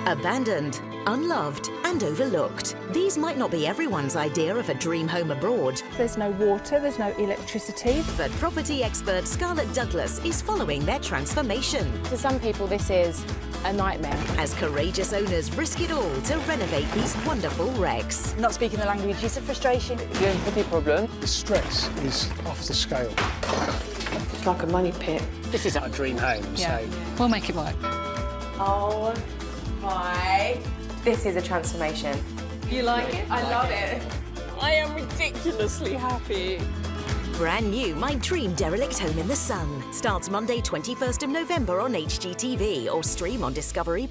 Abandoned, unloved and overlooked. These might not be everyone's idea of a dream home abroad. There's no water, there's no electricity. But property expert Scarlett Douglas is following their transformation. For some people, this is a nightmare. As courageous owners risk it all to renovate these wonderful wrecks. Not speaking the language is a frustration. Il y a un petit problème. The stress is off the scale. It's like a money pit. This is our dream home, so... We'll make it work. Oh my... This is a transformation. You like it? I love it. I am ridiculously happy. Brand new My Dream Derelict Home in the Sun starts Monday 21st of November on HGTV or stream on Discovery+.